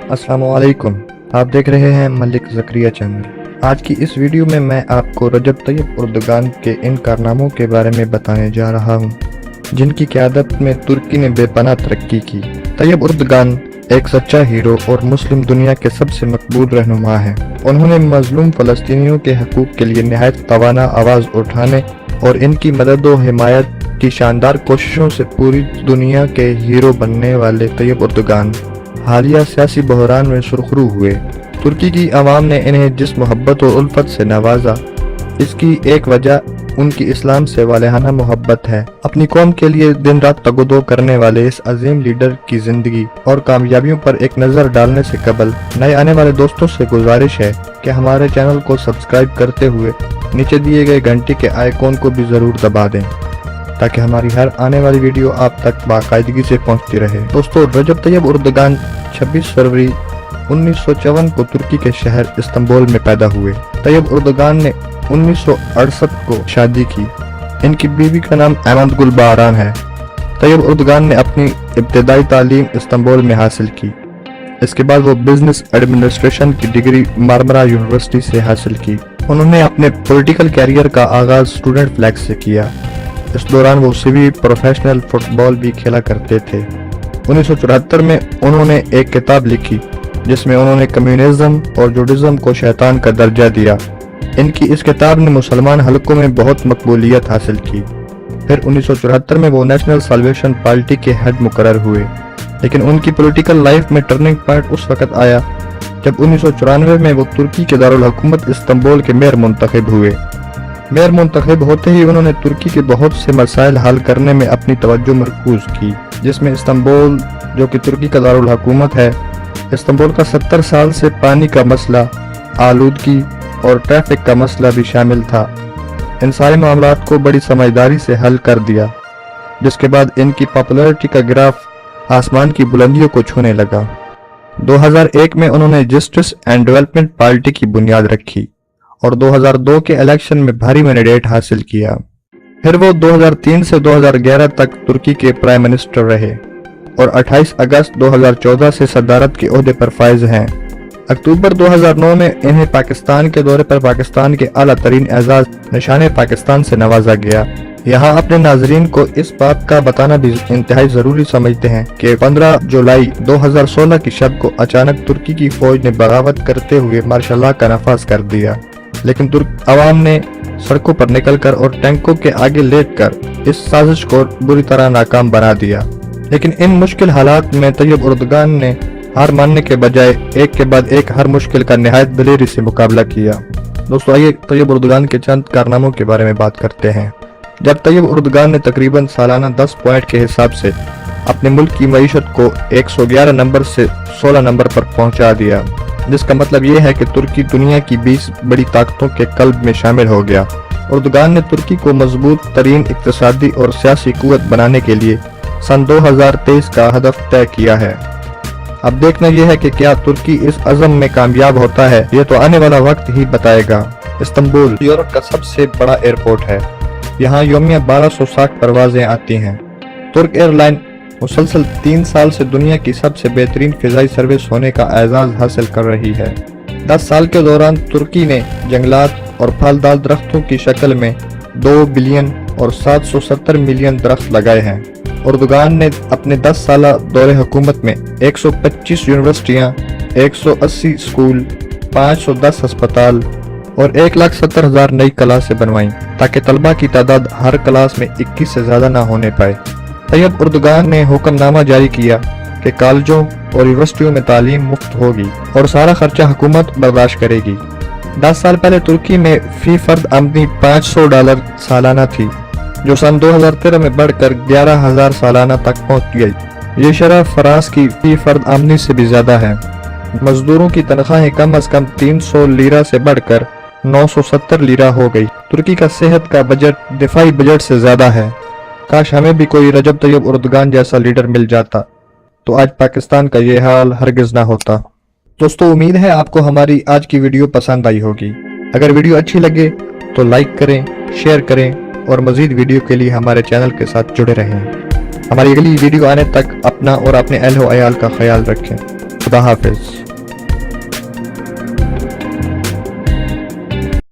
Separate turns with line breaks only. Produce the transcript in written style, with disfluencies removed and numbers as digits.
अस्सलाम वालेकुम। आप देख रहे हैं मलिक ज़करिया चैनल। आज की इस वीडियो में मैं आपको रजब तैयब उर्दगान के इन कारनामों के बारे में बताने जा रहा हूं, जिनकी क़यादत में तुर्की ने बेपनाह तरक्की की। तैयब उर्दगान एक सच्चा हीरो और मुस्लिम दुनिया के सबसे मकबूल रहनुमा हैं। उन्होंने मजलूम फ़लस्तीनियों के हकूक़ के लिए नहायत तवाना आवाज़ उठाने और इनकी मदद व हिमायत की शानदार कोशिशों से पूरी दुनिया के हीरो बनने वाले तैयब उर्दगान हालिया सियासी बहरान में सुरखरू हुए। तुर्की की आवाम ने इन्हें जिस मोहब्बत और उल्फत से नवाजा, इसकी एक वजह उनकी इस्लाम से वालेहाना मोहब्बत है। अपनी कौम के लिए दिन रात तगोदो करने वाले इस अजीम लीडर की जिंदगी और कामयाबियों पर एक नज़र डालने से कबल नए आने वाले दोस्तों से गुजारिश है कि हमारे चैनल को सब्सक्राइब करते हुए नीचे दिए गए घंटी के आइकॉन को भी ज़रूर दबा दें, ताकि हमारी हर आने वाली वीडियो आप तक बाकायदगी से पहुंचती रहे। दोस्तों, रजब तैयब उर्दगान 26 फरवरी 1954 को तुर्की के शहर इस्तांबुल में पैदा हुए। तैयब उर्दगान ने 1968 को शादी की। इनकी बीवी का नाम अहमद गुल बहरान है। तैयब उर्दगान ने अपनी इब्तदाई तालीम इस्तांबुल में हासिल की। इसके बाद वो बिजनेस एडमिनिस्ट्रेशन की डिग्री मारमरा यूनिवर्सिटी से हासिल की। उन्होंने अपने पॉलिटिकल कैरियर का आगाज स्टूडेंट फ्लैग से किया। इस दौरान वो सेमी प्रोफेशनल फुटबॉल भी खेला करते थे। 1974 में उन्होंने एक किताब लिखी जिसमें उन्होंने कम्युनिज्म और जुडिज्म को शैतान का दर्जा दिया। इनकी इस किताब ने मुसलमान हलकों में बहुत मकबूलियत हासिल की। फिर 1974 में वो नेशनल साल्वेशन पार्टी के हेड मुकर्रर हुए। लेकिन उनकी पॉलिटिकल लाइफ में टर्निंग पॉइंट उस वक्त आया जब 1994 में वो तुर्की के दारुल हुकूमत इस्तांबुल के मेयर मुंतखब हुए। मेयर मुंतखब होते ही उन्होंने तुर्की के बहुत से मसाइल हल करने में अपनी तवज्जो मरकूज की, जिसमें इस्तांबुल, जो कि तुर्की का दारुल हुकूमत है, इस्तांबुल का 70 साल से पानी का मसला, आलूदगी और ट्रैफिक का मसला भी शामिल था। इन सारे मामलात को बड़ी समझदारी से हल कर दिया, जिसके बाद इनकी पॉपुलैरिटी का ग्राफ आसमान की बुलंदियों को छूने लगा। 2001 में उन्होंने जस्टिस एंड डेवलपमेंट पार्टी की बुनियाद रखी और 2002 के इलेक्शन में भारी मैंडेट हासिल किया। फिर वो 2003 से 2011 तक तुर्की के प्राइम मिनिस्टर रहे और 28 अगस्त 2014 से सदारत के ओहदे पर फाइज हैं। अक्टूबर 2009 में इन्हें पाकिस्तान के दौरे पर पाकिस्तान के आला तरीन एजाज निशान पाकिस्तान से नवाजा गया। यहाँ अपने नाजरीन को इस बात का बताना भी इंतहाई जरूरी समझते हैं कि 15 जुलाई 2016 की शब को अचानक तुर्की की फौज ने बगावत करते हुए मार्शल लॉ का नफाज कर दिया। लेकिन तुर्क अवाम ने सड़कों पर निकलकर और टैंकों के आगे लेटकर इस साजिश को बुरी तरह नाकाम बना दिया। लेकिन इन मुश्किल हालात में तैयब उर्दगान ने हार मानने के बजाय एक के बाद एक हर मुश्किल का निहायत दिलेरी से मुकाबला किया। दोस्तों, आइए तैयब उर्दगान के चंद कारनामों के बारे में बात करते हैं। जब तैयब उर्दगान ने तकरीबन सालाना 10 पॉइंट के हिसाब से अपने मुल्क की मईशत को 111 नंबर से 16 नंबर पर पहुंचा दिया, जिसका मतलब ये है कि तुर्की दुनिया की 20 बड़ी ताकतों के कल्ब में शामिल हो गया। उर्दगान ने तुर्की को मजबूत तरीन इक्तिसादी और सियासी कुव्वत बनाने के लिए सन 2023 का हदफ तय किया है। अब देखना यह है कि क्या तुर्की इस अज़म में कामयाब होता है, ये तो आने वाला वक्त ही बताएगा। इस्तांबुल यूरोप का सबसे बड़ा एयरपोर्ट है। यहाँ यौमिया 1260 परवाजें आती हैं। तुर्क एयरलाइन मुसलसल 3 साल से दुनिया की सबसे बेहतरीन फिजाई सर्विस होने का एजाज हासिल कर रही है। 10 साल के दौरान तुर्की ने जंगलात और फलदार दरख्तों की शक्ल में 2 बिलियन और 770 मिलियन दरख्त लगाए हैं। उर्दगान ने अपने 10 साला दौरे हुकूमत में 125 यूनिवर्सिटियाँ, 180 स्कूल, 510 अस्पताल और 1,70,000 नई क्लासें बनवाई, ताकि तलबा की तादाद हर क्लास में 21 से ज्यादा न होने पाए। तैयब उर्दगान ने हुक्मनामा जारी किया कि कॉलेजों और यूनिवर्सिटियों में तालीम मुफ्त होगी और सारा खर्चा हुकूमत बर्दाश्त करेगी। 10 साल पहले तुर्की में फी फर्द आमदनी $500 सालाना थी, जो सन 2013 में बढ़कर 11,000 सालाना तक पहुंच गई। ये शरह फ्रांस की फी फर्द आमदनी से भी ज्यादा है। मजदूरों की तनख्वाहें कम अज कम 300 लीरा से बढ़कर 970 लीरा हो गई। तुर्की का सेहत का बजट दिफाई बजट से ज्यादा है। काश हमें भी कोई रजब तैयब उर्दगान जैसा लीडर मिल जाता, तो आज पाकिस्तान का ये हाल हरगिज ना होता। दोस्तों, उम्मीद है आपको हमारी आज की वीडियो पसंद आई होगी। अगर वीडियो अच्छी लगे तो लाइक करें, शेयर करें और मजीद वीडियो के लिए हमारे चैनल के साथ जुड़े रहें। हमारी अगली वीडियो आने तक अपना और अपने अहल व अयाल का ख्याल रखें। خدا حافظ.